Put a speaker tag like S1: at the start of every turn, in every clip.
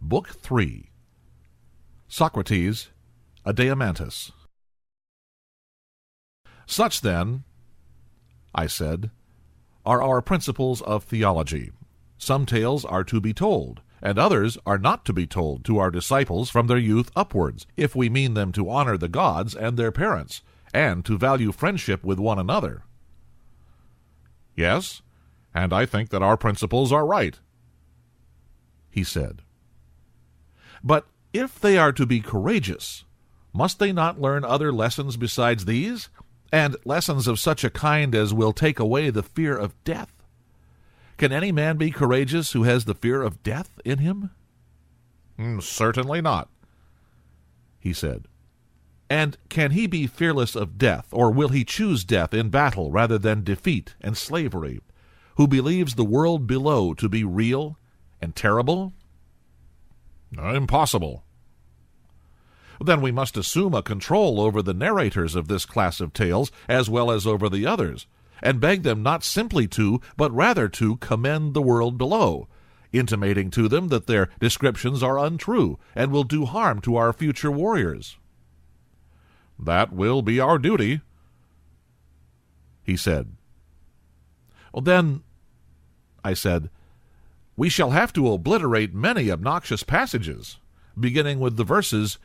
S1: Book 3. Socrates, Adeimantus. Such, then, I said, are our principles of theology. Some tales are to be told, and others are not to be told to our disciples from their youth upwards, if we mean them to honor the gods and their parents, and to value friendship with one another. Yes, and I think that our principles are right, he said. But if they are to be courageous, must they not learn other lessons besides these, and lessons of such a kind as will take away the fear of death? Can any man be courageous who has the fear of death in him? Certainly not, he said. And can he be fearless of death, or will he choose death in battle rather than defeat and slavery, who believes the world below to be real and terrible? Impossible. Then we must assume a control over the narrators of this class of tales as well as over the others, and beg them not simply to, but rather to commend the world below, intimating to them that their descriptions are untrue and will do harm to our future warriors. That will be our duty, he said. Well, then, I said, we shall have to obliterate many obnoxious passages, beginning with the verses,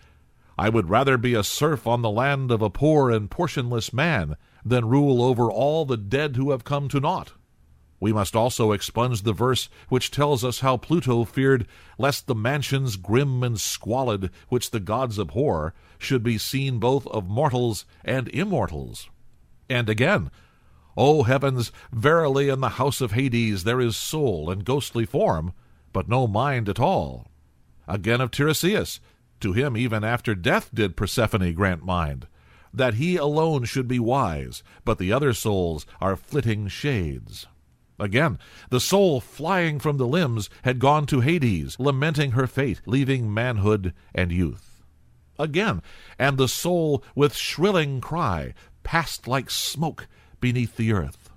S1: I would rather be a serf on the land of a poor and portionless man than rule over all the dead who have come to naught. We must also expunge the verse which tells us how Plato feared lest the mansions grim and squalid which the gods abhor should be seen both of mortals and immortals. And again, O heavens, verily in the house of Hades there is soul and ghostly form, but no mind at all. Again of Tiresias, to him even after death did Persephone grant mind, that he alone should be wise, but the other souls are flitting shades. Again, the soul flying from the limbs had gone to Hades, lamenting her fate, leaving manhood and youth. Again, and the soul with shrilling cry passed like smoke beneath the earth.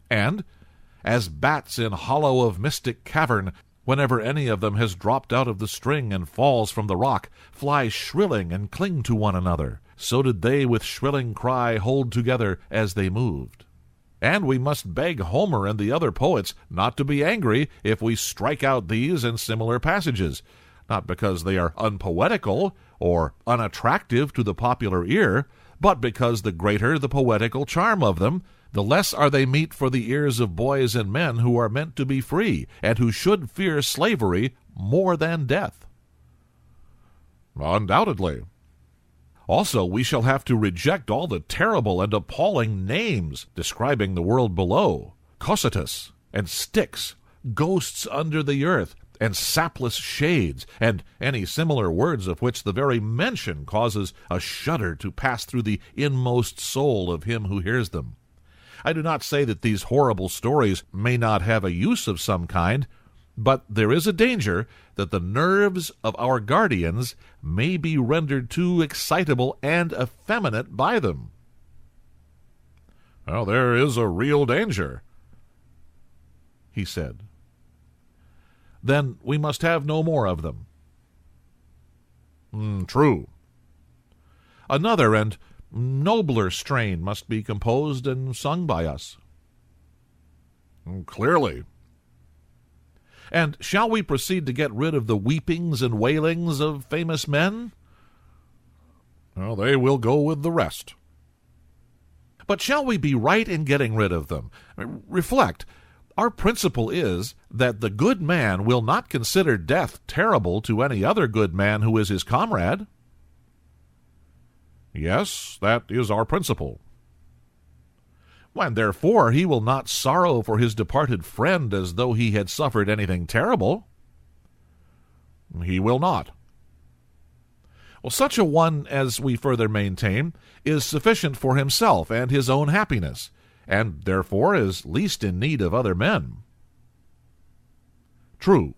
S1: And, as bats in hollow of mystic cavern, whenever any of them has dropped out of the string and falls from the rock, fly shrilling and cling to one another, so did they with shrilling cry hold together as they moved. And we must beg Homer and the other poets not to be angry if we strike out these and similar passages, not because they are unpoetical or unattractive to the popular ear, but because the greater the poetical charm of them, the less are they meet for the ears of boys and men who are meant to be free, and who should fear slavery more than death. Undoubtedly. Also, we shall have to reject all the terrible and appalling names describing the world below, Cocytus and Styx, ghosts under the earth, and sapless shades, and any similar words of which the very mention causes a shudder to pass through the inmost soul of him who hears them. I do not say that these horrible stories may not have a use of some kind, but there is a danger that the nerves of our guardians may be rendered too excitable and effeminate by them. Well, there is a real danger, he said. Then we must have no more of them. True. Another and nobler strain must be composed and sung by us. Clearly. And shall we proceed to get rid of the weepings and wailings of famous men? Well, they will go with the rest. But shall we be right in getting rid of them? Reflect. Our principle is that the good man will not consider death terrible to any other good man who is his comrade. Yes, that is our principle. And therefore he will not sorrow for his departed friend as though he had suffered anything terrible. He will not. Well, such a one, as we further maintain, is sufficient for himself and his own happiness, and therefore is least in need of other men. True,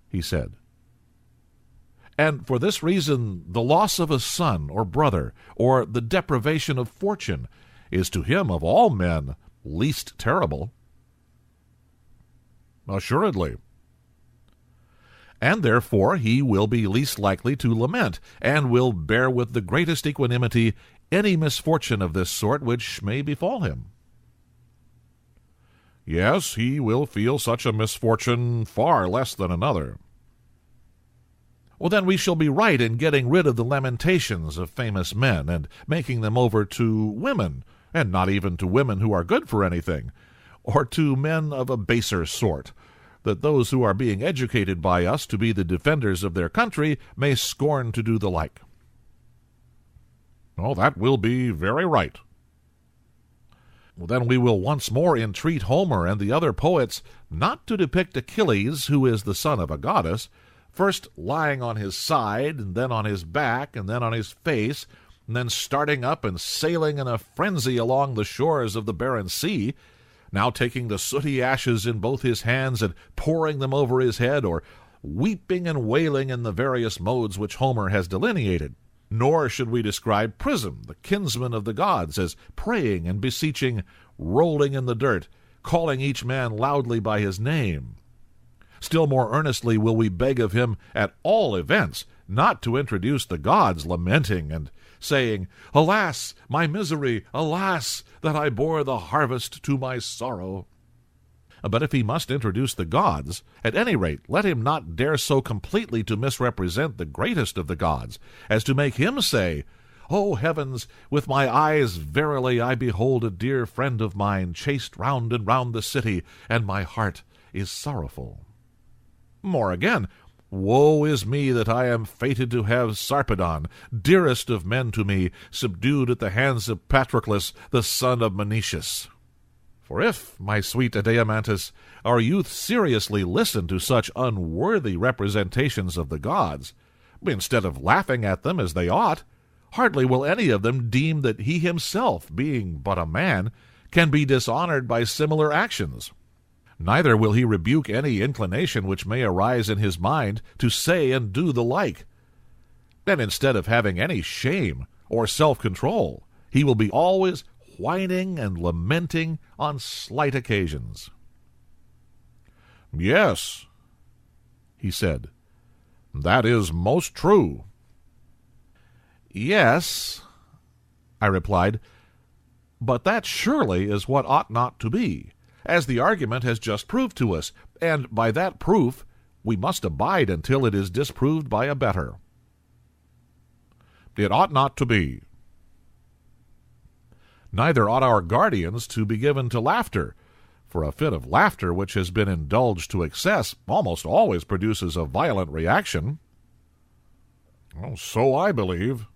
S1: he said. And for this reason the loss of a son or brother, or the deprivation of fortune, is to him of all men least terrible. Assuredly. and therefore he will be least likely to lament, and will bear with the greatest equanimity any misfortune of this sort which may befall him. Yes, he will feel such a misfortune far less than another. Well, then we shall be right in getting rid of the lamentations of famous men, and making them over to women, and not even to women who are good for anything, or to men of a baser sort, that those who are being educated by us to be the defenders of their country may scorn to do the like. Oh, that will be very right. Well, then we will once more entreat Homer and the other poets not to depict Achilles, who is the son of a goddess, first lying on his side, and then on his back, and then on his face, and then starting up and sailing in a frenzy along the shores of the barren sea, now taking the sooty ashes in both his hands and pouring them over his head, or weeping and wailing in the various modes which Homer has delineated. Nor should we describe Prism, the kinsman of the gods, as praying and beseeching, rolling in the dirt, calling each man loudly by his name. Still more earnestly will we beg of him, at all events, not to introduce the gods lamenting and saying, "Alas, my misery! Alas, that I bore the harvest to my sorrow!" But if he must introduce the gods, at any rate let him not dare so completely to misrepresent the greatest of the gods, as to make him say, "O heavens, with my eyes verily I behold a dear friend of mine chased round and round the city, and my heart is sorrowful." More again, "Woe is me that I am fated to have Sarpedon, dearest of men to me, subdued at the hands of Patroclus, the son of Menoetius." For if, my sweet Adeimantus, our youth seriously listen to such unworthy representations of the gods, instead of laughing at them as they ought, hardly will any of them deem that he himself, being but a man, can be dishonored by similar actions. Neither will he rebuke any inclination which may arise in his mind to say and do the like. Then instead of having any shame or self-control, he will be always whining and lamenting on slight occasions. "Yes," he said, "that is most true." "Yes," I replied, "but that surely is what ought not to be, as the argument has just proved to us, and by that proof we must abide until it is disproved by a better." "It ought not to be." "Neither ought our guardians to be given to laughter, for a fit of laughter which has been indulged to excess almost always produces a violent reaction." "Oh, so I believe."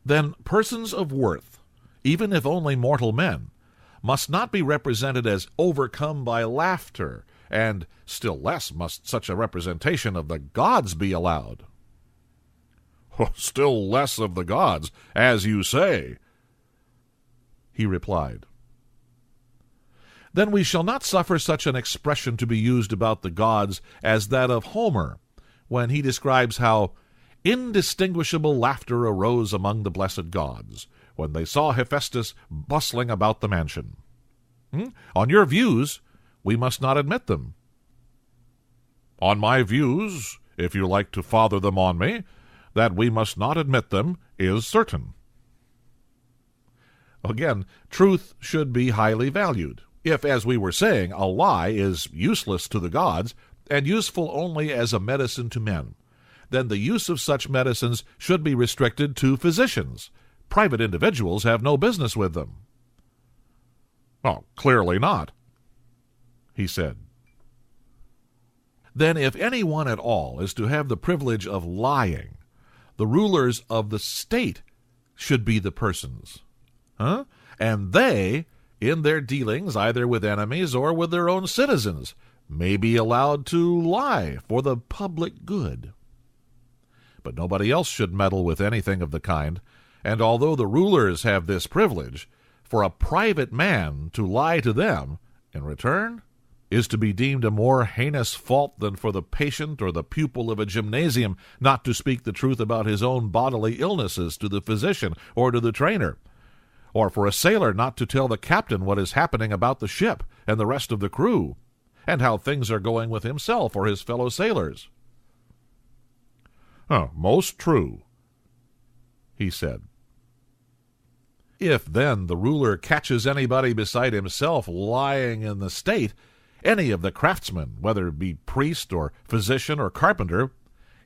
S1: "Then persons of worth, even if only mortal men, must not be represented as overcome by laughter, and still less must such a representation of the gods be allowed." "Still less of the gods, as you say," he replied. "Then we shall not suffer such an expression to be used about the gods as that of Homer, when he describes how indistinguishable laughter arose among the blessed gods, when they saw Hephaestus bustling about the mansion. On your views, we must not admit them." "On my views, if you like to father them on me, that we must not admit them is certain." Again, truth should be highly valued. If, as we were saying, a lie is useless to the gods, and useful only as a medicine to men, then the use of such medicines should be restricted to physicians. Private individuals have no business with them. "Oh, clearly not," he said. "Then if any one at all is to have the privilege of lying, the rulers of the state should be the persons. And they, in their dealings either with enemies or with their own citizens, may be allowed to lie for the public good. But nobody else should meddle with anything of the kind, and although the rulers have this privilege, for a private man to lie to them, in return, is to be deemed a more heinous fault than for the patient or the pupil of a gymnasium not to speak the truth about his own bodily illnesses to the physician or to the trainer, or for a sailor not to tell the captain what is happening about the ship and the rest of the crew, and how things are going with himself or his fellow sailors." "Most true," he said. "If, then, the ruler catches anybody beside himself lying in the state, any of the craftsmen, whether it be priest or physician or carpenter,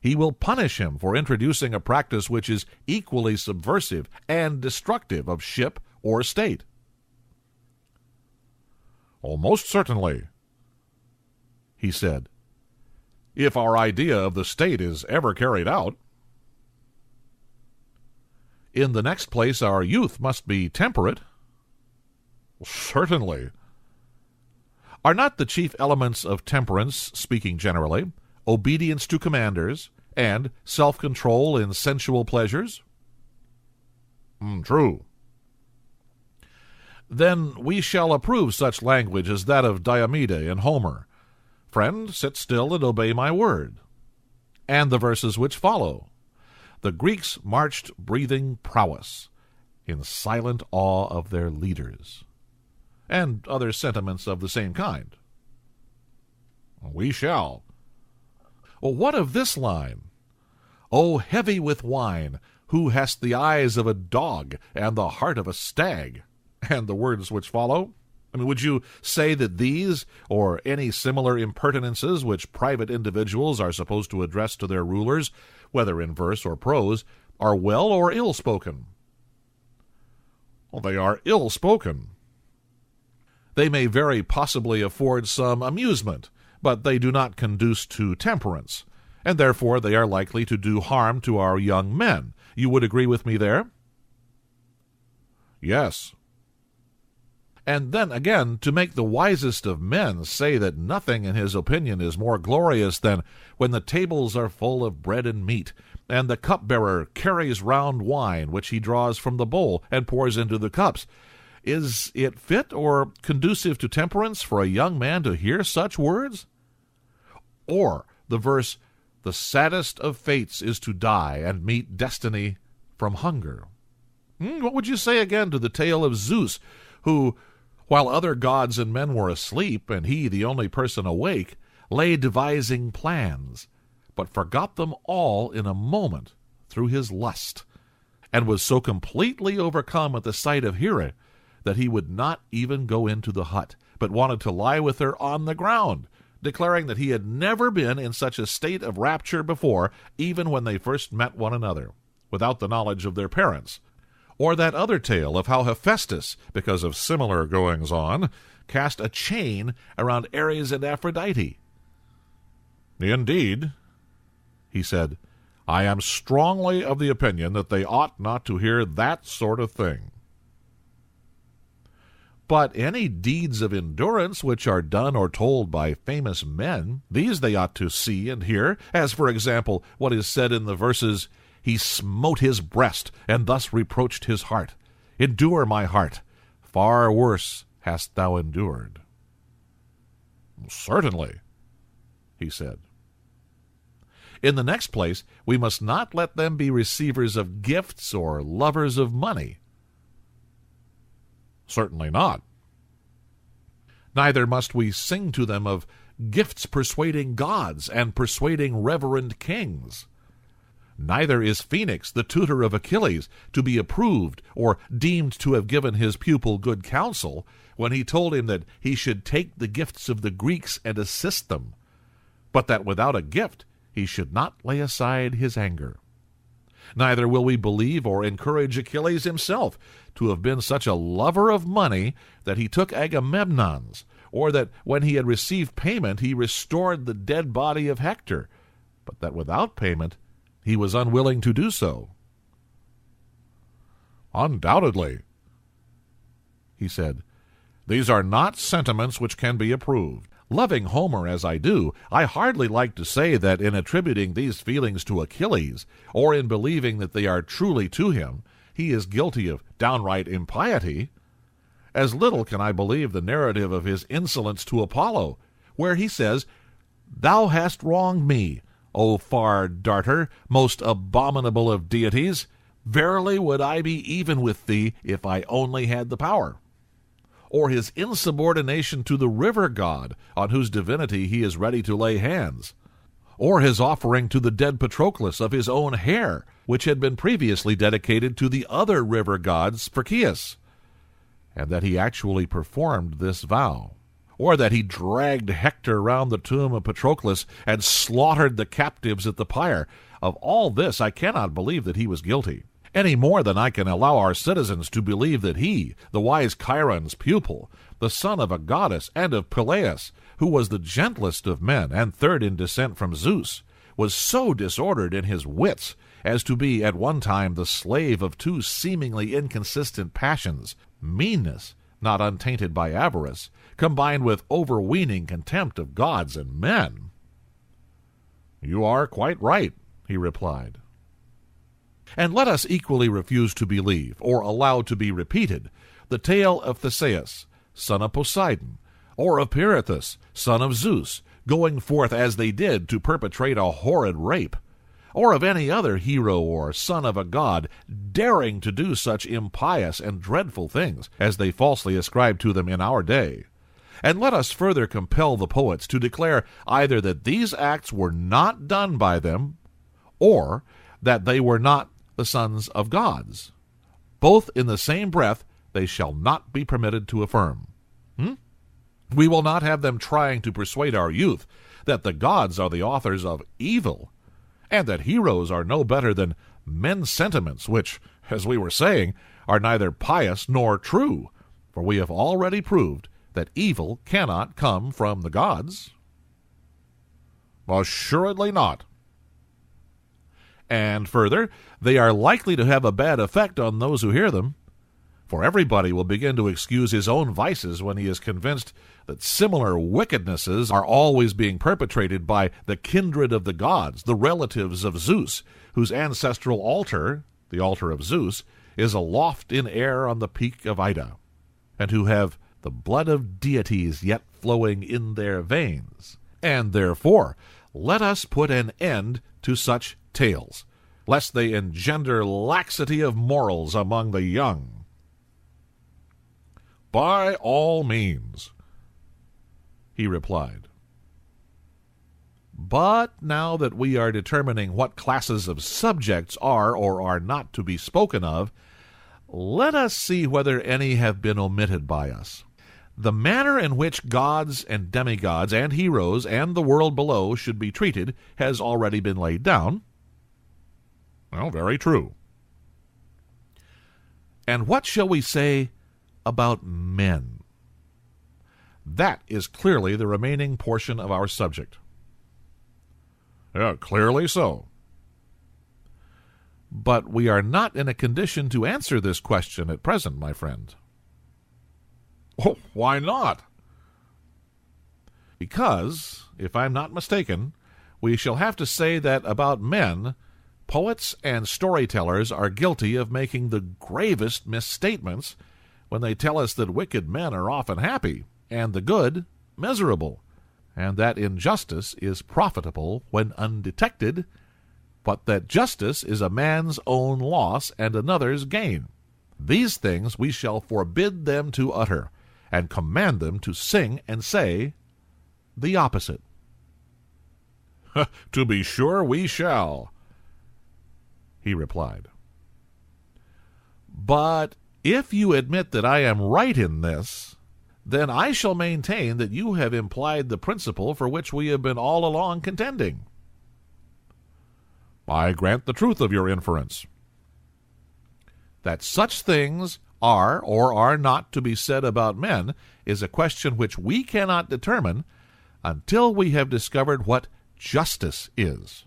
S1: he will punish him for introducing a practice which is equally subversive and destructive of ship or state." "Most certainly," he said, "if our idea of the state is ever carried out." "In the next place, our youth must be temperate." "Certainly." "Are not the chief elements of temperance, speaking generally, obedience to commanders, and self-control in sensual pleasures?" "True." "Then we shall approve such language as that of Diomede in Homer. 'Friend, sit still and obey my word.' And the verses which follow. 'The Greeks marched breathing prowess, in silent awe of their leaders,' and other sentiments of the same kind." "We shall." "What of this line? 'O heavy with wine, who hast the eyes of a dog and the heart of a stag,' and the words which follow? Would you say that these, or any similar impertinences which private individuals are supposed to address to their rulers, whether in verse or prose, are well or ill spoken?" "They are ill spoken." "They may very possibly afford some amusement, but they do not conduce to temperance, and therefore they are likely to do harm to our young men. You would agree with me there?" "Yes." "And then again, to make the wisest of men say that nothing in his opinion is more glorious than when the tables are full of bread and meat, and the cupbearer carries round wine which he draws from the bowl and pours into the cups. Is it fit or conducive to temperance for a young man to hear such words?" Or the verse, "The saddest of fates is to die and meet destiny from hunger." What would you say again to the tale of Zeus, who, while other gods and men were asleep, and he the only person awake, lay devising plans, but forgot them all in a moment through his lust, and was so completely overcome at the sight of Hera that he would not even go into the hut, but wanted to lie with her on the ground, declaring that he had never been in such a state of rapture before, even when they first met one another, without the knowledge of their parents? Or that other tale of how Hephaestus, because of similar goings-on, cast a chain around Ares and Aphrodite? "Indeed," he said, "I am strongly of the opinion that they ought not to hear that sort of thing." But any deeds of endurance which are done or told by famous men, these they ought to see and hear, as, for example, what is said in the verses, "He smote his breast, and thus reproached his heart. Endure, my heart, far worse hast thou endured." "Certainly," he said. In the next place, we must not let them be receivers of gifts or lovers of money. "Certainly not." Neither must we sing to them of gifts persuading gods and persuading reverend kings. Neither is Phoenix, the tutor of Achilles, to be approved or deemed to have given his pupil good counsel when he told him that he should take the gifts of the Greeks and assist them, but that without a gift he should not lay aside his anger. Neither will we believe or encourage Achilles himself to have been such a lover of money that he took Agamemnon's, or that when he had received payment he restored the dead body of Hector, but that without payment he was unwilling to do so. "Undoubtedly," he said, "these are not sentiments which can be approved. Loving Homer as I do, I hardly like to say that in attributing these feelings to Achilles, or in believing that they are truly to him, he is guilty of downright impiety. As little can I believe the narrative of his insolence to Apollo, where he says, 'Thou hast wronged me, O far darter, most abominable of deities. Verily would I be even with thee if I only had the power.' or his insubordination to the river god, on whose divinity he is ready to lay hands, or his offering to the dead Patroclus of his own hair, which had been previously dedicated to the other river god Spercheius, and that he actually performed this vow, or that he dragged Hector round the tomb of Patroclus and slaughtered the captives at the pyre. Of all this I cannot believe that he was guilty, any more than I can allow our citizens to believe that he, the wise Chiron's pupil, the son of a goddess and of Peleus, who was the gentlest of men and third in descent from Zeus, was so disordered in his wits as to be at one time the slave of two seemingly inconsistent passions, meanness, not untainted by avarice, combined with overweening contempt of gods and men. "You are quite right," he replied. And let us equally refuse to believe, or allow to be repeated, the tale of Theseus, son of Poseidon, or of Pirithous, son of Zeus, going forth as they did to perpetrate a horrid rape, or of any other hero or son of a god daring to do such impious and dreadful things as they falsely ascribe to them in our day. And let us further compel the poets to declare either that these acts were not done by them, or that they were not the sons of gods. Both in the same breath they shall not be permitted to affirm. We will not have them trying to persuade our youth that the gods are the authors of evil, and that heroes are no better than men's sentiments, which, as we were saying, are neither pious nor true, for we have already proved that evil cannot come from the gods. Assuredly not. And further, they are likely to have a bad effect on those who hear them, for everybody will begin to excuse his own vices when he is convinced that similar wickednesses are always being perpetrated by the kindred of the gods, the relatives of Zeus, whose ancestral altar, the altar of Zeus, is aloft in air on the peak of Ida, and who have the blood of deities yet flowing in their veins. And therefore, let us put an end to such tales, lest they engender laxity of morals among the young. By all means, he replied. But now that we are determining what classes of subjects are or are not to be spoken of, let us see whether any have been omitted by us. The manner in which gods and demigods and heroes and the world below should be treated has already been laid down. Well, very true. And what shall we say about men? That is clearly the remaining portion of our subject. Clearly so. But we are not in a condition to answer this question at present, my friend. Oh, why not? Because, if I'm not mistaken, we shall have to say that about men, poets and storytellers are guilty of making the gravest misstatements when they tell us that wicked men are often happy, and the good miserable, and that injustice is profitable when undetected, but that justice is a man's own loss and another's gain. These things we shall forbid them to utter, and command them to sing and say the opposite. To be sure we shall, he replied. But if you admit that I am right in this, then I shall maintain that you have implied the principle for which we have been all along contending. I grant the truth of your inference. That such things are or are not to be said about men is a question which we cannot determine until we have discovered what justice is,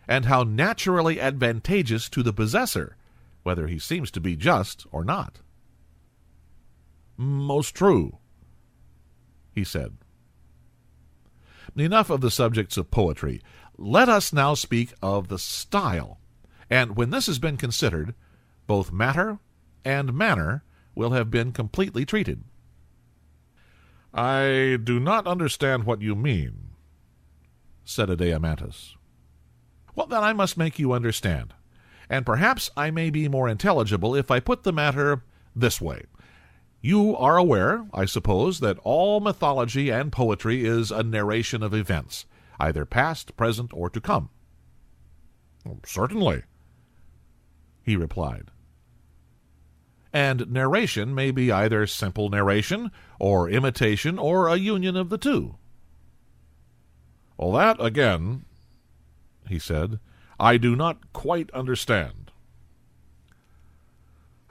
S1: and how naturally advantageous to the possessor, whether he seems to be just or not. Most true, he said. Enough of the subjects of poetry. Let us now speak of the style, and when this has been considered, both matter and manner will have been completely treated. I do not understand what you mean, said Adeimantus. Well, then I must make you understand, and perhaps I may be more intelligible if I put the matter this way. You are aware, I suppose, that all mythology and poetry is a narration of events, either past, present, or to come. Certainly, he replied. And narration may be either simple narration, or imitation, or a union of the two. Well, that, again, he said, I do not quite understand.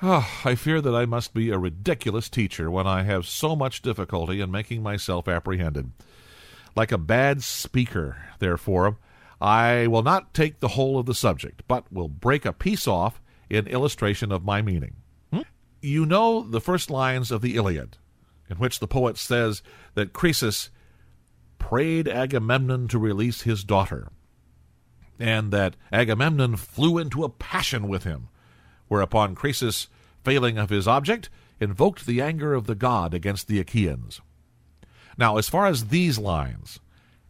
S1: I fear that I must be a ridiculous teacher when I have so much difficulty in making myself apprehended. Like a bad speaker, therefore, I will not take the whole of the subject, but will break a piece off in illustration of my meaning. You know the first lines of the Iliad, in which the poet says that Croesus prayed Agamemnon to release his daughter, and that Agamemnon flew into a passion with him, whereupon Croesus, failing of his object, invoked the anger of the god against the Achaeans. Now, as far as these lines,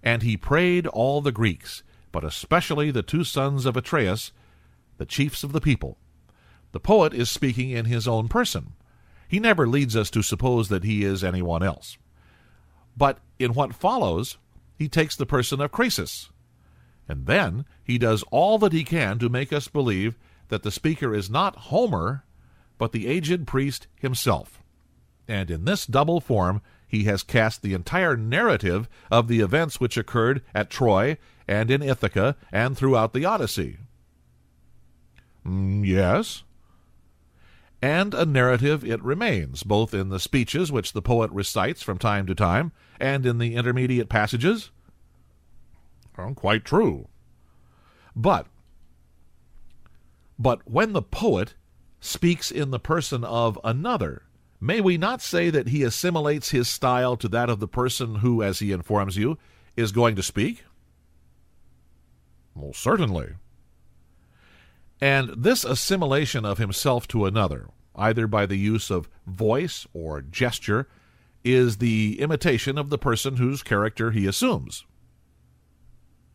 S1: and he prayed all the Greeks, but especially the two sons of Atreus, the chiefs of the people, the poet is speaking in his own person. He never leads us to suppose that he is anyone else. But in what follows, he takes the person of Croesus, and then he does all that he can to make us believe that the speaker is not Homer, but the aged priest himself. And in this double form, he has cast the entire narrative of the events which occurred at Troy and in Ithaca and throughout the Odyssey. Yes. And a narrative it remains, both in the speeches which the poet recites from time to time and in the intermediate passages. Quite true. But when the poet speaks in the person of another, may we not say that he assimilates his style to that of the person who, as he informs you, is going to speak? Well, certainly. And this assimilation of himself to another, either by the use of voice or gesture, is the imitation of the person whose character he assumes.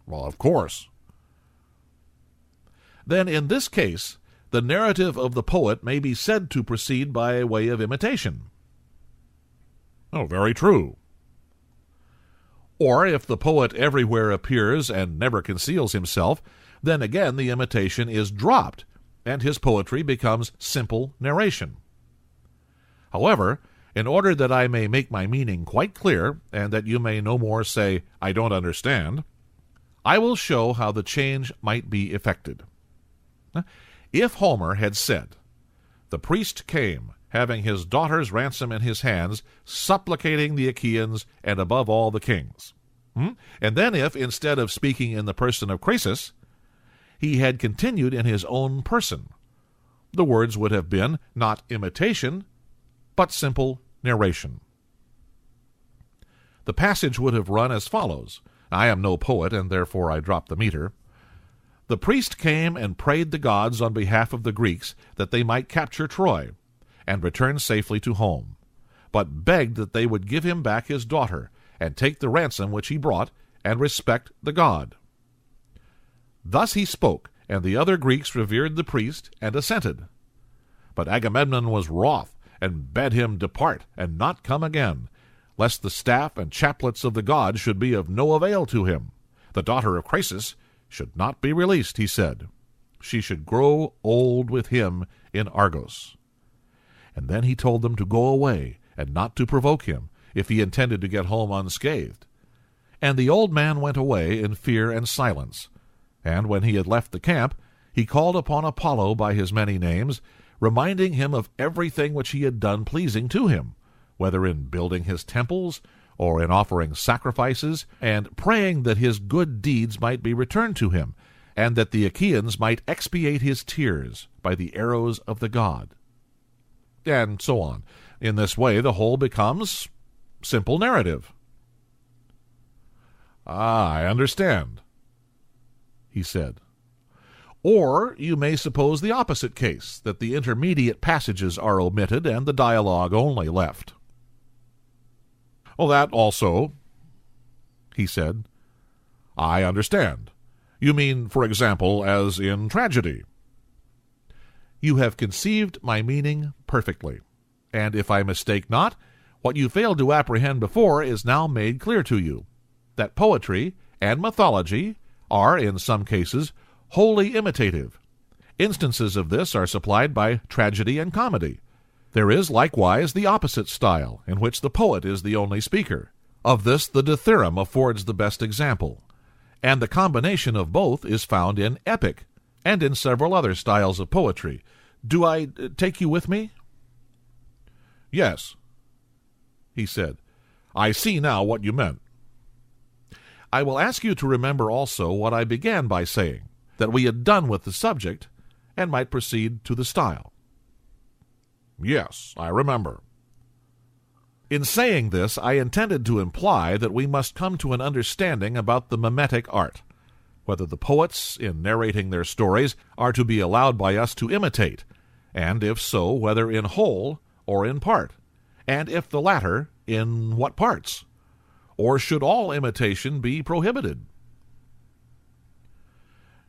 S1: Well, of course. Then in this case, the narrative of the poet may be said to proceed by way of imitation. Oh, very true. Or if the poet everywhere appears and never conceals himself, then again the imitation is dropped, and his poetry becomes simple narration. However, in order that I may make my meaning quite clear, and that you may no more say, I don't understand, I will show how the change might be effected. If Homer had said, the priest came, having his daughter's ransom in his hands, supplicating the Achaeans and above all the kings. And then if, instead of speaking in the person of Croesus, he had continued in his own person, the words would have been not imitation, but simple narration. The passage would have run as follows. I am no poet, and therefore I drop the meter. The priest came and prayed the gods on behalf of the Greeks that they might capture Troy and return safely to home, but begged that they would give him back his daughter and take the ransom which he brought and respect the god. Thus he spoke, and the other Greeks revered the priest and assented. But Agamemnon was wroth and bade him depart and not come again, lest the staff and chaplets of the gods should be of no avail to him. The daughter of Croesus should not be released, he said. She should grow old with him in Argos. And then he told them to go away and not to provoke him, if he intended to get home unscathed. And the old man went away in fear and silence. And when he had left the camp, he called upon Apollo by his many names, reminding him of everything which he had done pleasing to him, whether in building his temples or in offering sacrifices, and praying that his good deeds might be returned to him, and that the Achaeans might expiate his tears by the arrows of the god. And so on. In this way the whole becomes simple narrative. I understand, he said. Or you may suppose the opposite case, that the intermediate passages are omitted and the dialogue only left. Well, that also, he said. I understand. You mean, for example, as in tragedy. You have conceived my meaning perfectly. And if I mistake not, what you failed to apprehend before is now made clear to you, that poetry and mythology are, in some cases, wholly imitative. Instances of this are supplied by tragedy and comedy. There is likewise the opposite style, in which the poet is the only speaker. Of this the dithyramb affords the best example, and the combination of both is found in epic, and in several other styles of poetry. Do I take you with me? Yes, he said. I see now what you meant. I will ask you to remember also what I began by saying, that we had done with the subject, and might proceed to the style. Yes, I remember. In saying this, I intended to imply that we must come to an understanding about the mimetic art, whether the poets, in narrating their stories, are to be allowed by us to imitate, and if so, whether in whole or in part, and if the latter, in what parts? Or should all imitation be prohibited?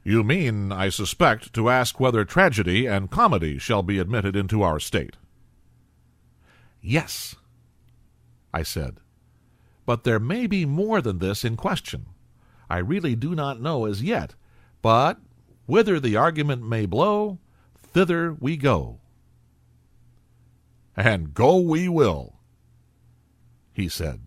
S1: You mean, I suspect, to ask whether tragedy and comedy shall be admitted into our state. Yes, I said, but there may be more than this in question. I really do not know as yet, but whither the argument may blow, thither we go. And go we will, he said.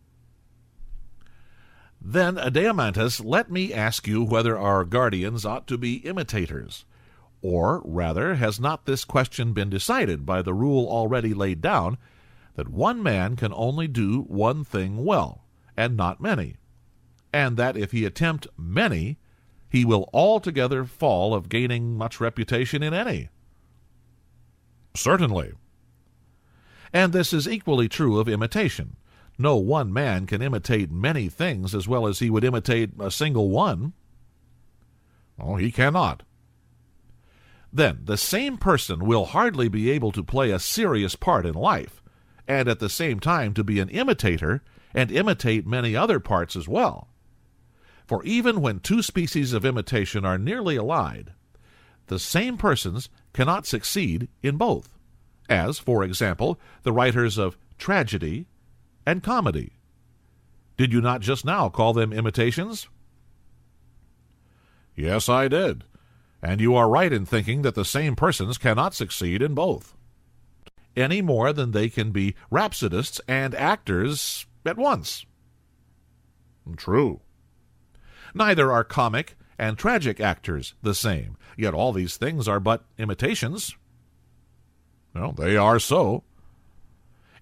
S1: Then, Adeimantus, let me ask you whether our guardians ought to be imitators, or, rather, has not this question been decided by the rule already laid down, that one man can only do one thing well, and not many, and that if he attempt many, he will altogether fall of gaining much reputation in any? Certainly. And this is equally true of imitation. No one man can imitate many things as well as he would imitate a single one. Oh, he cannot. Then the same person will hardly be able to play a serious part in life, and at the same time to be an imitator, and imitate many other parts as well. For even when two species of imitation are nearly allied, the same persons cannot succeed in both, as, for example, the writers of tragedy and comedy. Did you not just now call them imitations? Yes, I did, and you are right in thinking that the same persons cannot succeed in both, any more than they can be rhapsodists and actors at once. True. Neither are comic and tragic actors the same, yet all these things are but imitations. Well, they are so.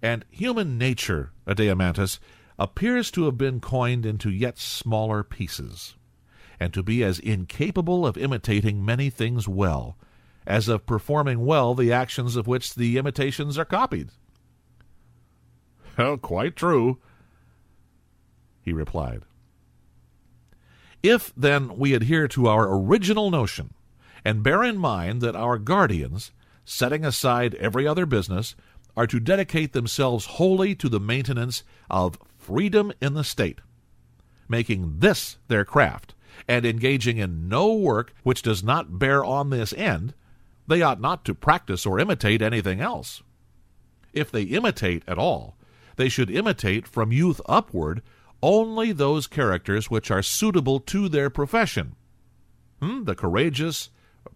S1: And human nature, Adeimantus, appears to have been coined into yet smaller pieces, and to be as incapable of imitating many things well, as of performing well the actions of which the imitations are copied. Oh, quite true, he replied. If, then, we adhere to our original notion, and bear in mind that our guardians, setting aside every other business, are to dedicate themselves wholly to the maintenance of freedom in the state, making this their craft, and engaging in no work which does not bear on this end, they ought not to practice or imitate anything else. If they imitate at all, they should imitate from youth upward only those characters which are suitable to their profession, the courageous,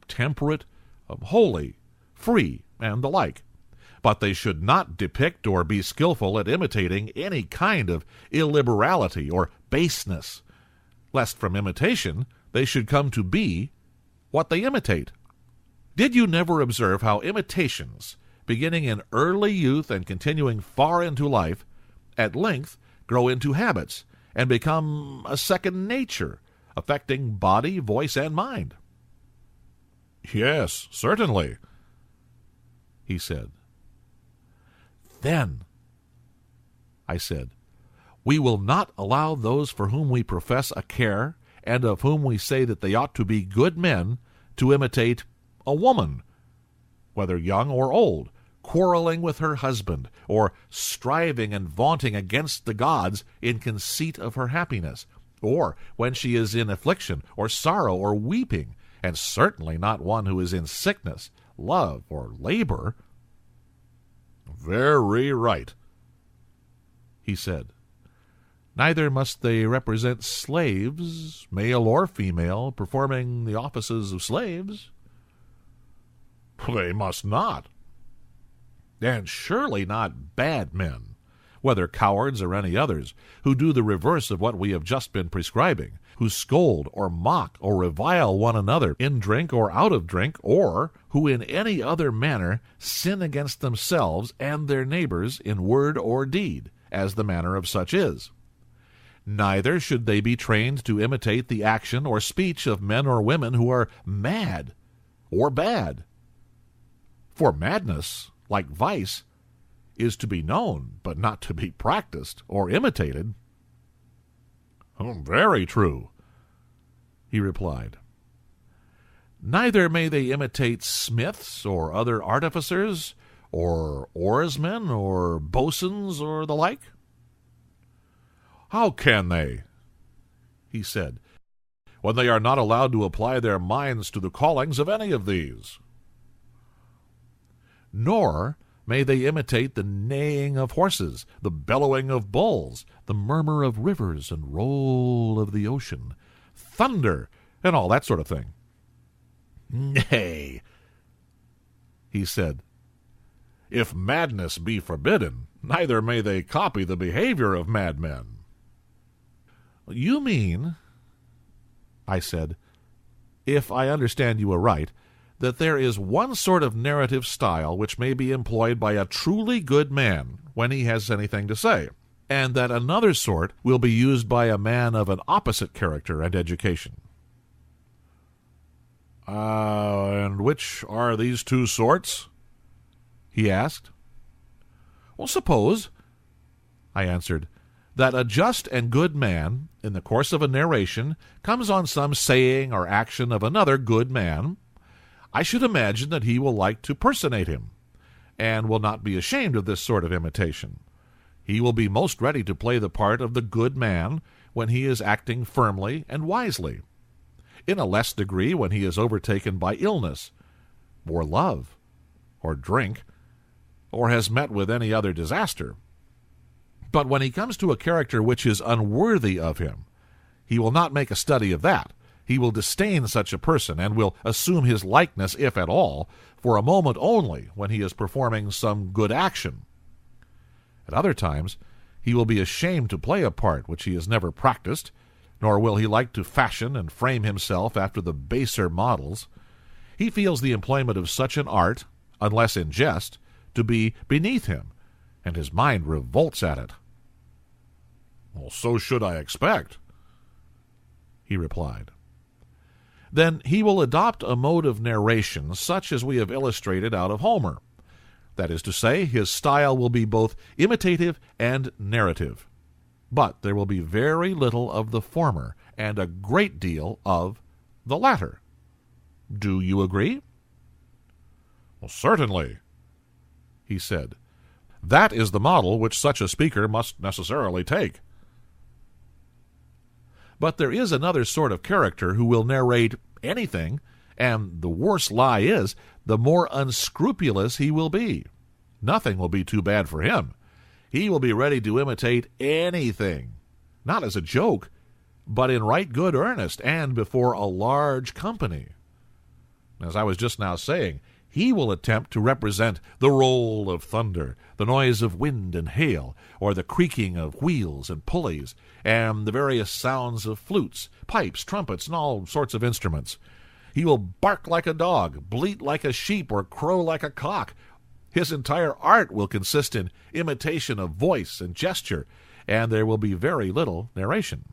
S1: temperate, holy, free, and the like. But they should not depict or be skillful at imitating any kind of illiberality or baseness, lest from imitation they should come to be what they imitate. Did you never observe how imitations, beginning in early youth and continuing far into life, at length grow into habits and become a second nature, affecting body, voice, and mind? Yes, certainly, he said. Then, I said, we will not allow those for whom we profess a care, and of whom we say that they ought to be good men, to imitate a woman, whether young or old, quarreling with her husband, or striving and vaunting against the gods in conceit of her happiness, or when she is in affliction, or sorrow, or weeping, and certainly not one who is in sickness, love, or labor. Very right, he said. Neither must they represent slaves, male or female, performing the offices of slaves. They must not. And surely not bad men, whether cowards or any others, who do the reverse of what we have just been prescribing, who scold or mock or revile one another in drink or out of drink, or who in any other manner sin against themselves and their neighbors in word or deed, as the manner of such is. Neither should they be trained to imitate the action or speech of men or women who are mad or bad. For madness, like vice, is to be known, but not to be practiced or imitated. Very true, he replied. Neither may they imitate smiths or other artificers, or oarsmen or boatswains or the like. How can they, he said, when they are not allowed to apply their minds to the callings of any of these? Nor may they imitate the neighing of horses, the bellowing of bulls, the murmur of rivers and roll of the ocean, thunder, and all that sort of thing. Nay, he said, if madness be forbidden, neither may they copy the behavior of madmen. You mean, I said, if I understand you aright, that there is one sort of narrative style which may be employed by a truly good man when he has anything to say, and that another sort will be used by a man of an opposite character and education. And which are these two sorts? He asked. Well, suppose, I answered, that a just and good man, in the course of a narration, comes on some saying or action of another good man, I should imagine that he will like to personate him, and will not be ashamed of this sort of imitation. He will be most ready to play the part of the good man when he is acting firmly and wisely, in a less degree when he is overtaken by illness, or love, or drink, or has met with any other disaster. But when he comes to a character which is unworthy of him, he will not make a study of that. He will disdain such a person, and will assume his likeness, if at all, for a moment only when he is performing some good action. At other times he will be ashamed to play a part which he has never practiced, nor will he like to fashion and frame himself after the baser models. He feels the employment of such an art, unless in jest, to be beneath him, and his mind revolts at it. Well, so should I expect, he replied. Then he will adopt a mode of narration such as we have illustrated out of Homer. That is to say, his style will be both imitative and narrative. But there will be very little of the former, and a great deal of the latter. Do you agree? Well, certainly, he said. That is the model which such a speaker must necessarily take. But there is another sort of character who will narrate anything, and the worse lie is, the more unscrupulous he will be. Nothing will be too bad for him. He will be ready to imitate anything, not as a joke, but in right good earnest and before a large company. As I was just now saying, he will attempt to represent the roll of thunder, the noise of wind and hail, or the creaking of wheels and pulleys, and the various sounds of flutes, pipes, trumpets, and all sorts of instruments. He will bark like a dog, bleat like a sheep, or crow like a cock. His entire art will consist in imitation of voice and gesture, and there will be very little narration.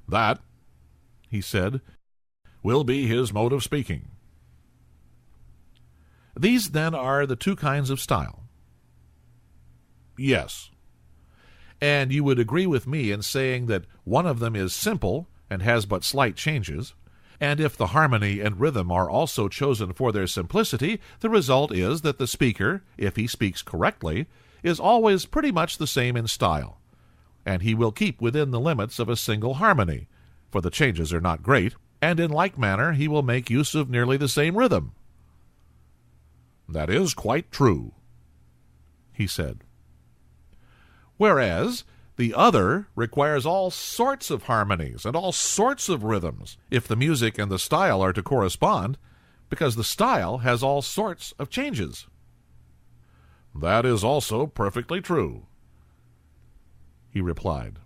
S1: That, he said, will be his mode of speaking. These, then, are the two kinds of style. Yes. And you would agree with me in saying that one of them is simple and has but slight changes, and if the harmony and rhythm are also chosen for their simplicity, the result is that the speaker, if he speaks correctly, is always pretty much the same in style, and he will keep within the limits of a single harmony, for the changes are not great, and in like manner he will make use of nearly the same rhythm. That is quite true, he said. Whereas the other requires all sorts of harmonies and all sorts of rhythms if the music and the style are to correspond, because the style has all sorts of changes. That is also perfectly true, he replied.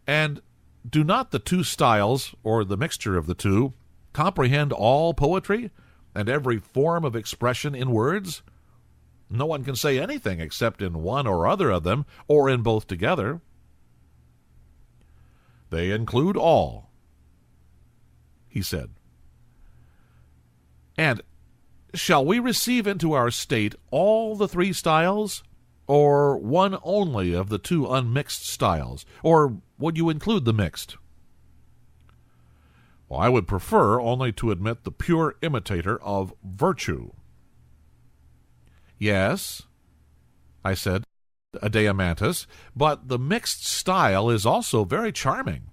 S1: And do not the two styles, or the mixture of the two, comprehend all poetry and every form of expression in words? No one can say anything except in one or other of them, or in both together. They include all, he said. And shall we receive into our state all the three styles, or one only of the two unmixed styles, or would you include the mixed? Well, I would prefer only to admit the pure imitator of virtue. Yes, I said, Adeimantus, but the mixed style is also very charming,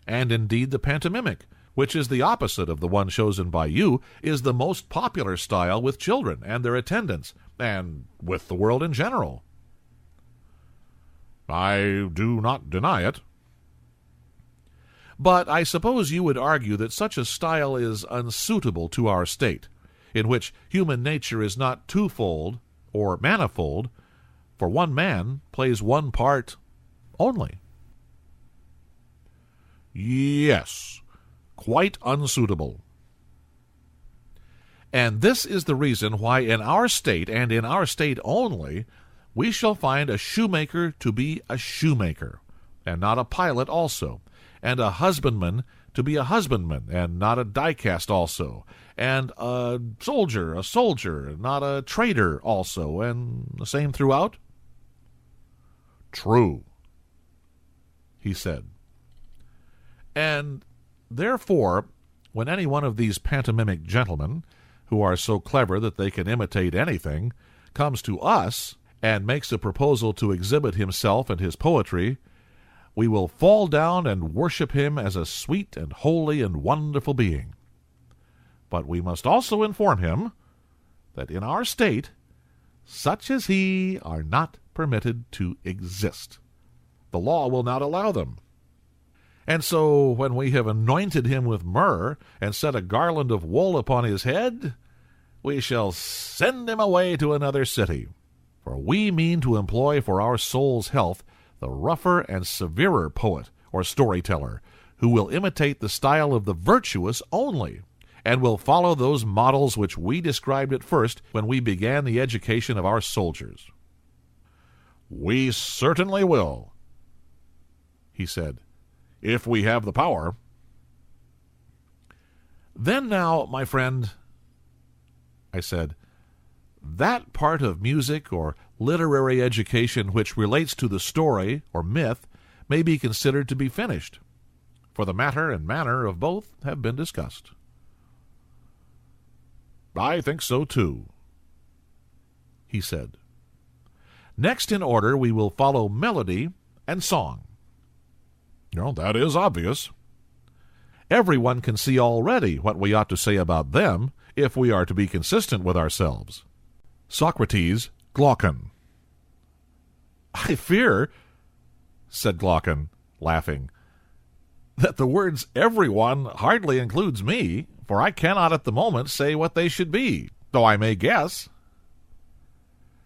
S1: and indeed the pantomimic, which is the opposite of the one chosen by you, is the most popular style with children and their attendants, and with the world in general. I do not deny it. But I suppose you would argue that such a style is unsuitable to our state, in which human nature is not twofold or manifold, for one man plays one part only. Yes, quite unsuitable. And this is the reason why in our state, and in our state only, we shall find a shoemaker to be a shoemaker, and not a pilot also, and a husbandman to be a husbandman, and not a die-cast also, and a soldier, not a trader also, and the same throughout? True, he said. And therefore, when any one of these pantomimic gentlemen, who are so clever that they can imitate anything, comes to us and makes a proposal to exhibit himself and his poetry, we will fall down and worship him as a sweet and holy and wonderful being. But we must also inform him that in our state, such as he are not permitted to exist. The law will not allow them. And so when we have anointed him with myrrh and set a garland of wool upon his head, we shall send him away to another city. For we mean to employ for our soul's health the rougher and severer poet or storyteller, who will imitate the style of the virtuous only, and will follow those models which we described at first when we began the education of our soldiers. We certainly will, he said, if we have the power. Then now, my friend, I said, that part of music or literary education which relates to the story or myth may be considered to be finished, for the matter and manner of both have been discussed. I think so too, he said. Next in order we will follow melody and song. That is obvious. Everyone can see already what we ought to say about them if we are to be consistent with ourselves. Socrates, Glaucon. I fear, said Glaucon, laughing, that the words everyone hardly includes me, for I cannot at the moment say what they should be, though I may guess.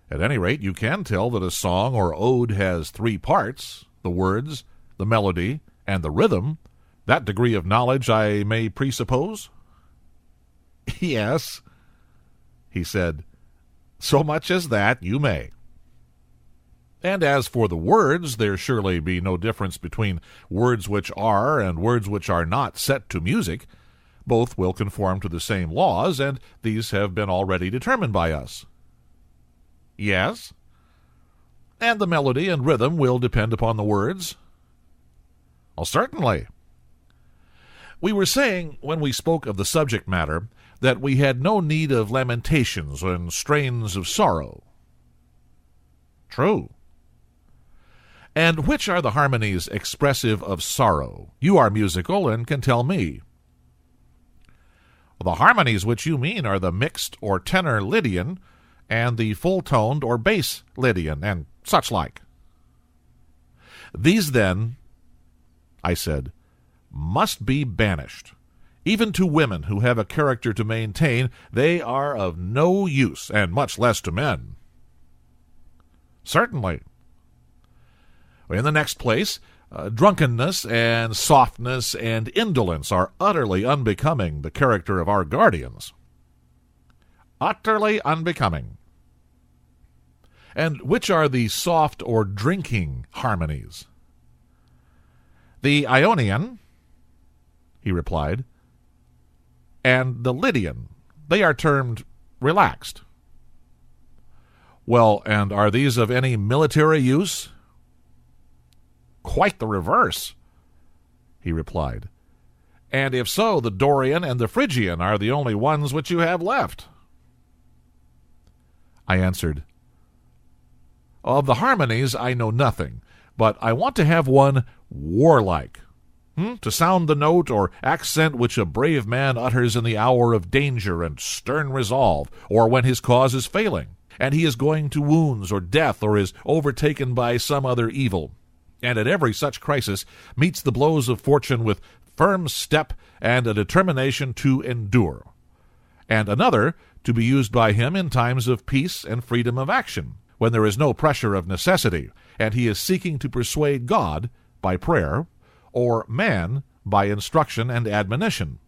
S1: At any rate, you can tell that a song or ode has three parts, the words, the melody, and the rhythm. That degree of knowledge I may presuppose? Yes, he said, so much as that you may. And as for the words, there surely be no difference between words which are and words which are not set to music. Both will conform to the same laws, and these have been already determined by us. Yes. And the melody and rhythm will depend upon the words? Well, certainly. We were saying, when we spoke of the subject matter, that we had no need of lamentations and strains of sorrow. True. And which are the harmonies expressive of sorrow? You are musical and can tell me. The harmonies which you mean are the mixed or tenor Lydian and the full-toned or bass Lydian, and such like. These, then, I said, must be banished. Even to women who have a character to maintain, they are of no use, and much less to men. Certainly. In the next place, drunkenness and softness and indolence are utterly unbecoming the character of our guardians. Utterly unbecoming. And which are the soft or drinking harmonies? The Ionian, he replied, and the Lydian. They are termed relaxed. Well, and are these of any military use? Quite the reverse, he replied. And if so, the Dorian and the Phrygian are the only ones which you have left. I answered, of the harmonies I know nothing, but I want to have one warlike, to sound the note or accent which a brave man utters in the hour of danger and stern resolve, or when his cause is failing, and he is going to wounds or death, or is overtaken by some other evil, and at every such crisis meets the blows of fortune with firm step and a determination to endure, and another to be used by him in times of peace and freedom of action, when there is no pressure of necessity, and he is seeking to persuade God by prayer, or man by instruction and admonition.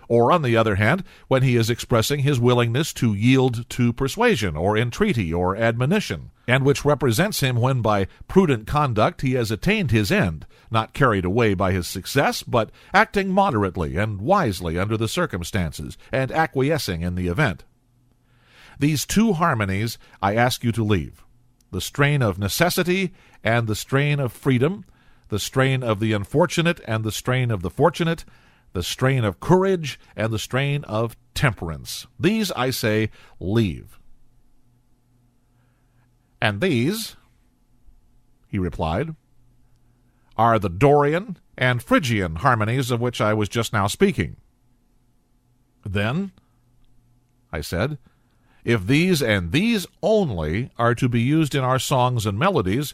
S1: Or, on the other hand, when he is expressing his willingness to yield to persuasion, or entreaty, or admonition, and which represents him when by prudent conduct he has attained his end, not carried away by his success, but acting moderately and wisely under the circumstances, and acquiescing in the event. These two harmonies I ask you to leave, the strain of necessity and the strain of freedom, the strain of the unfortunate and the strain of the fortunate, the strain of courage and the strain of temperance. These, I say, leave. And these, he replied, are the Dorian and Phrygian harmonies of which I was just now speaking. Then, I said, if these and these only are to be used in our songs and melodies,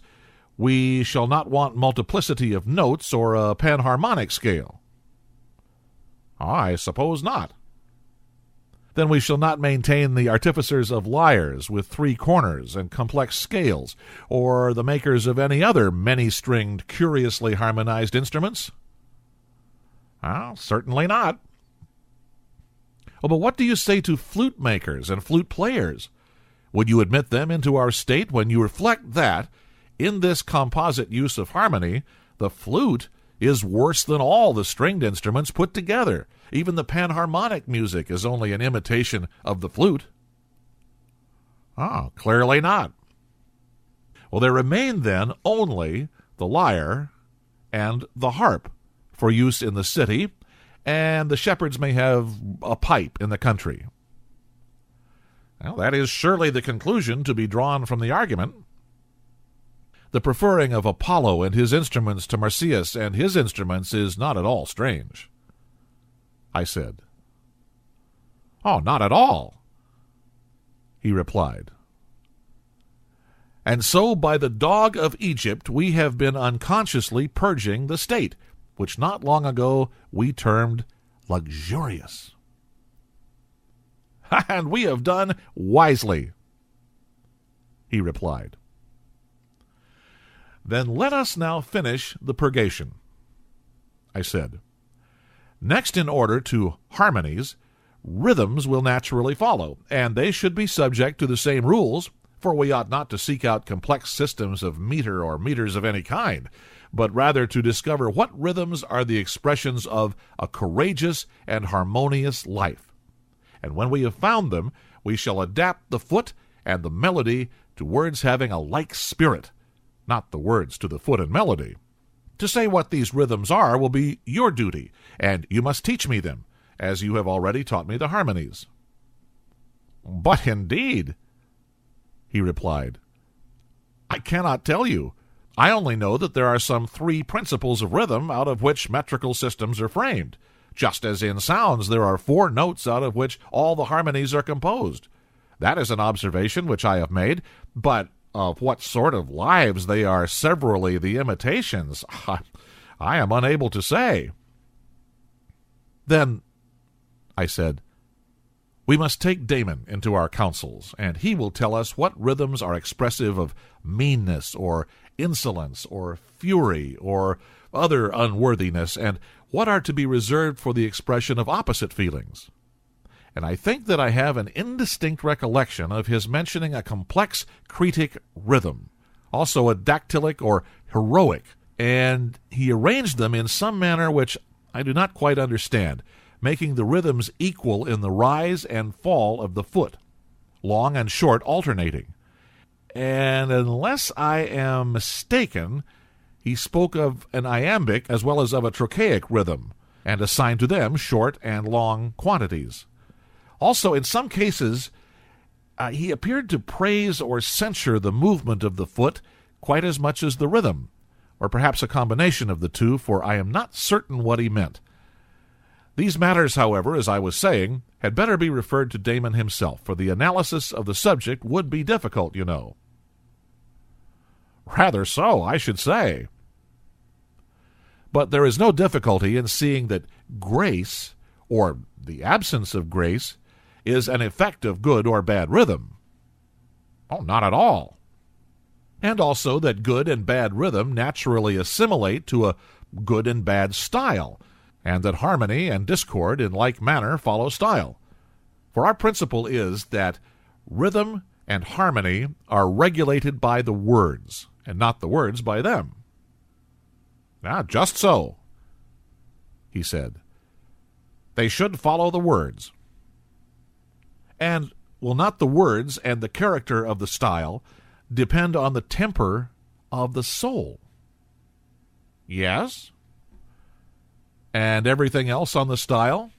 S1: we shall not want multiplicity of notes or a panharmonic scale. I suppose not. Then we shall not maintain the artificers of lyres with 3 corners and complex scales, or the makers of any other many-stringed, curiously harmonized instruments? Certainly not. Oh, but what do you say to flute makers and flute players? Would you admit them into our state when you reflect that, in this composite use of harmony, the flute is worse than all the stringed instruments put together? Even the panharmonic music is only an imitation of the flute. Clearly not. Well, there remain then only the lyre and the harp for use in the city, and the shepherds may have a pipe in the country. Well, that is surely the conclusion to be drawn from the argument. The preferring of Apollo and his instruments to Marsyas and his instruments is not at all strange, I said. Not at all, he replied. And so by the dog of Egypt we have been unconsciously purging the state, which not long ago we termed luxurious. And we have done wisely, he replied. Then let us now finish the purgation, I said. Next in order to harmonies, rhythms will naturally follow, and they should be subject to the same rules, for we ought not to seek out complex systems of meter or meters of any kind, but rather to discover what rhythms are the expressions of a courageous and harmonious life. And when we have found them, we shall adapt the foot and the melody to words having a like spirit, not the words to the foot and melody. To say what these rhythms are will be your duty, and you must teach me them, as you have already taught me the harmonies. But indeed, he replied, I cannot tell you. I only know that there are some 3 principles of rhythm out of which metrical systems are framed, just as in sounds there are 4 notes out of which all the harmonies are composed. That is an observation which I have made, but of what sort of lives they are severally the imitations, I am unable to say. Then, I said, we must take Damon into our counsels, and he will tell us what rhythms are expressive of meanness or insolence or fury or other unworthiness, and what are to be reserved for the expression of opposite feelings. And I think that I have an indistinct recollection of his mentioning a complex Cretic rhythm, also a dactylic or heroic, and he arranged them in some manner which I do not quite understand, making the rhythms equal in the rise and fall of the foot, long and short alternating. And unless I am mistaken, he spoke of an iambic as well as of a trochaic rhythm, and assigned to them short and long quantities. Also, in some cases, he appeared to praise or censure the movement of the foot quite as much as the rhythm, or perhaps a combination of the two, for I am not certain what he meant. These matters, however, as I was saying, had better be referred to Damon himself, for the analysis of the subject would be difficult, you know. Rather so, I should say. But there is no difficulty in seeing that grace, or the absence of grace, is an effect of good or bad rhythm. Oh, not at all. And also that good and bad rhythm naturally assimilate to a good and bad style, and that harmony and discord in like manner follow style. For our principle is that rhythm and harmony are regulated by the words, and not the words by them. Just so, he said. They should follow the words. And will not the words and the character of the style depend on the temper of the soul? Yes. And everything else on the style?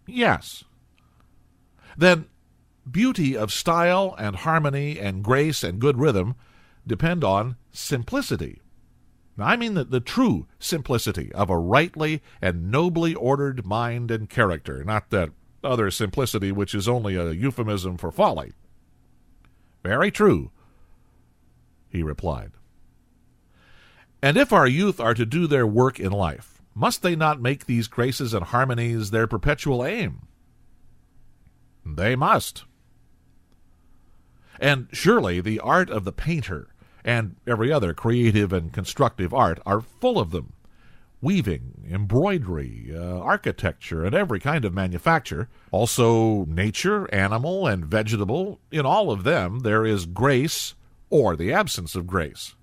S1: Yes. Then beauty of style and harmony and grace and good rhythm depend on simplicity. Now, I mean the true simplicity of a rightly and nobly ordered mind and character, not that other simplicity which is only a euphemism for folly. Very true, he replied. And if our youth are to do their work in life, must they not make these graces and harmonies their perpetual aim? They must. And surely the art of the painter and every other creative and constructive art are full of them. Weaving, embroidery, architecture, and every kind of manufacture. Also nature, animal, and vegetable. In all of them there is grace or the absence of grace.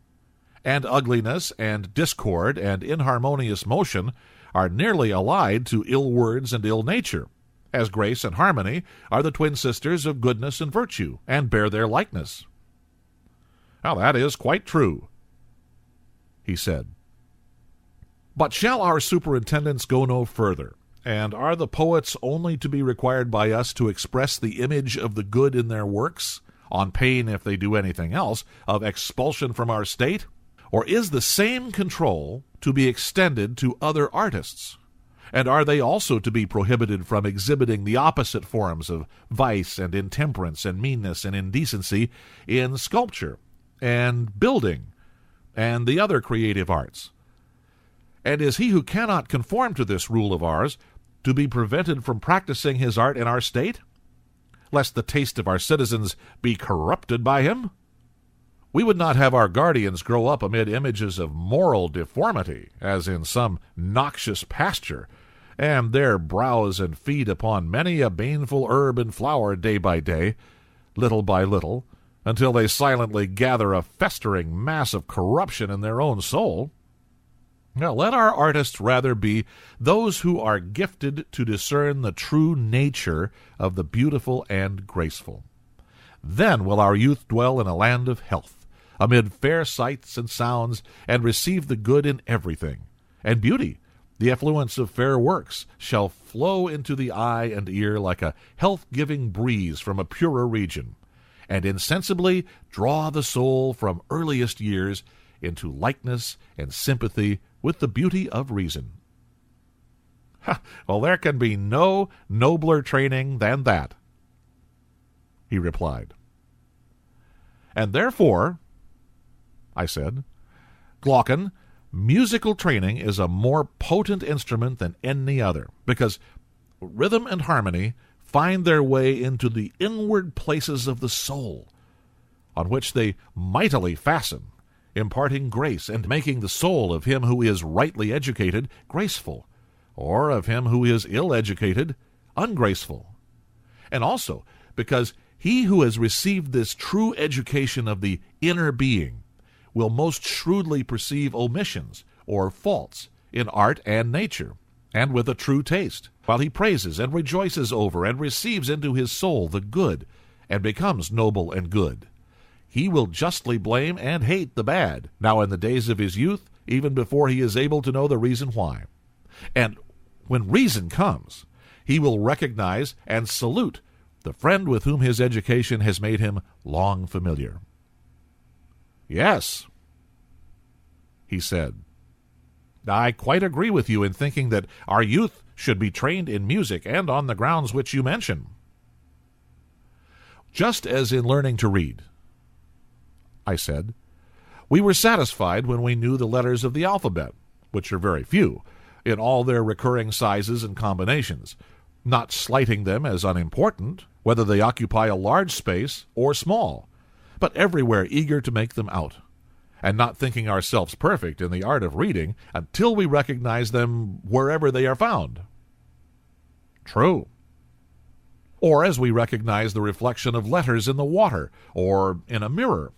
S1: And ugliness and discord and inharmonious motion are nearly allied to ill words and ill nature, as grace and harmony are the twin sisters of goodness and virtue, and bear their likeness. Now that is quite true, he said. But shall our superintendents go no further, and are the poets only to be required by us to express the image of the good in their works, on pain, if they do anything else, of expulsion from our state? Or is the same control to be extended to other artists? And are they also to be prohibited from exhibiting the opposite forms of vice and intemperance and meanness and indecency in sculpture and building and the other creative arts? And is he who cannot conform to this rule of ours to be prevented from practicing his art in our state, lest the taste of our citizens be corrupted by him? We would not have our guardians grow up amid images of moral deformity, as in some noxious pasture, and there browse and feed upon many a baneful herb and flower day by day, little by little, until they silently gather a festering mass of corruption in their own soul. Now, let our artists rather be those who are gifted to discern the true nature of the beautiful and graceful. Then will our youth dwell in a land of health, amid fair sights and sounds, and receive the good in everything. And beauty, the effluence of fair works, shall flow into the eye and ear like a health-giving breeze from a purer region, and insensibly draw the soul from earliest years into likeness and sympathy with the beauty of reason. Well, there can be no nobler training than that. he replied. And therefore, I said, Glaucon, musical training is a more potent instrument than any other, because rhythm and harmony find their way into the inward places of the soul, on which they mightily fasten, imparting grace and making the soul of him who is rightly educated graceful, or of him who is ill-educated ungraceful. And also because he who has received this true education of the inner being will most shrewdly perceive omissions or faults in art and nature, and with a true taste, while he praises and rejoices over and receives into his soul the good, and becomes noble and good. He will justly blame and hate the bad, now in the days of his youth, even before he is able to know the reason why. And when reason comes, he will recognize and salute the friend with whom his education has made him long familiar. Yes, he said, I quite agree with you in thinking that our youth should be trained in music and on the grounds which you mention. Just as in learning to read, I said, we were satisfied when we knew the letters of the alphabet, which are very few, in all their recurring sizes and combinations, not slighting them as unimportant, whether they occupy a large space or small, but everywhere eager to make them out, and not thinking ourselves perfect in the art of reading until we recognize them wherever they are found. True. Or as we recognize the reflection of letters in the water or in a mirror,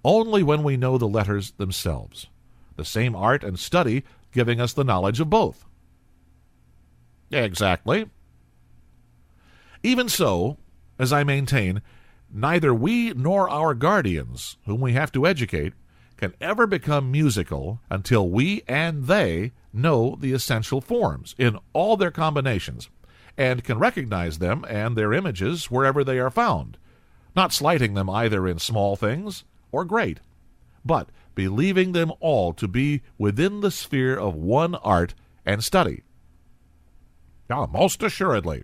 S1: only when we know the letters themselves, the same art and study giving us the knowledge of both. Exactly. Even so, as I maintain, neither we nor our guardians, whom we have to educate, can ever become musical until we and they know the essential forms in all their combinations, and can recognize them and their images wherever they are found, not slighting them either in small things or great, but believing them all to be within the sphere of one art and study. Most assuredly.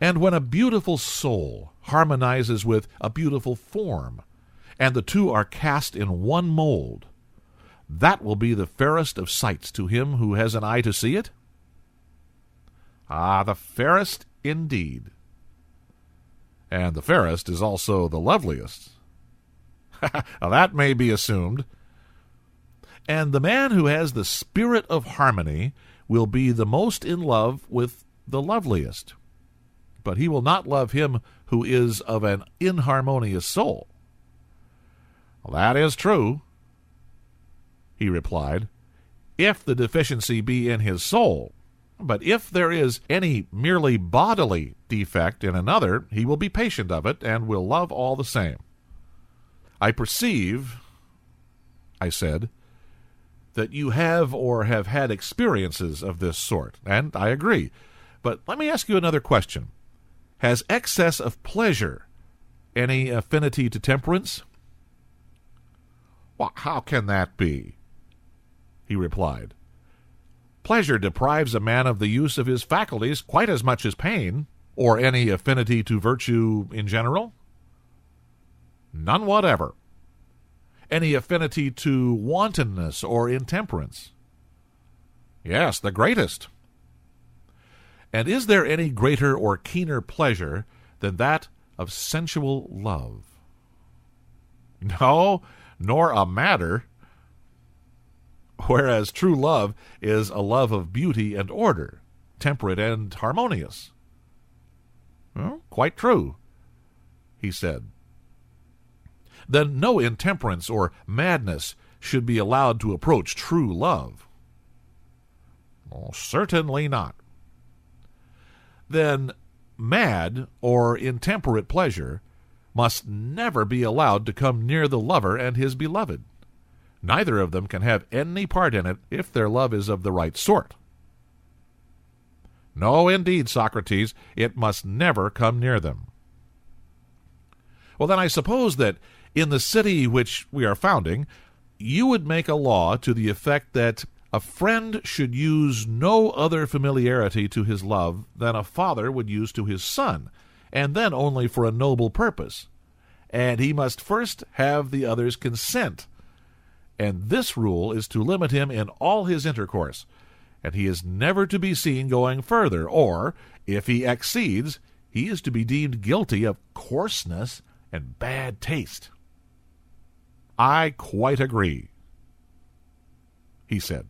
S1: And when a beautiful soul harmonizes with a beautiful form, and the two are cast in one mold, that will be the fairest of sights to him who has an eye to see it? The fairest indeed. And the fairest is also the loveliest. That may be assumed. And the man who has the spirit of harmony will be the most in love with the loveliest. But he will not love him who is of an inharmonious soul. That is true, he replied, if the deficiency be in his soul. But if there is any merely bodily defect in another, he will be patient of it and will love all the same. I perceive, I said, that you have or have had experiences of this sort, and I agree. But let me ask you another question. Has excess of pleasure any affinity to temperance? Well, how can that be? He replied. Pleasure deprives a man of the use of his faculties quite as much as pain, or any affinity to virtue in general. None whatever. Any affinity to wantonness or intemperance? Yes, the greatest. And is there any greater or keener pleasure than that of sensual love? No, nor a matter. Whereas true love is a love of beauty and order, temperate and harmonious. Well, quite true, he said. Then no intemperance or madness should be allowed to approach true love. Oh, certainly not. Then mad or intemperate pleasure must never be allowed to come near the lover and his beloved. Neither of them can have any part in it if their love is of the right sort. No, indeed, Socrates, it must never come near them. Well, then I suppose that in the city which we are founding, you would make a law to the effect that a friend should use no other familiarity to his love than a father would use to his son, and then only for a noble purpose. And he must first have the other's consent. And this rule is to limit him in all his intercourse, and he is never to be seen going further, or, if he exceeds, he is to be deemed guilty of coarseness and bad taste. I quite agree, he said.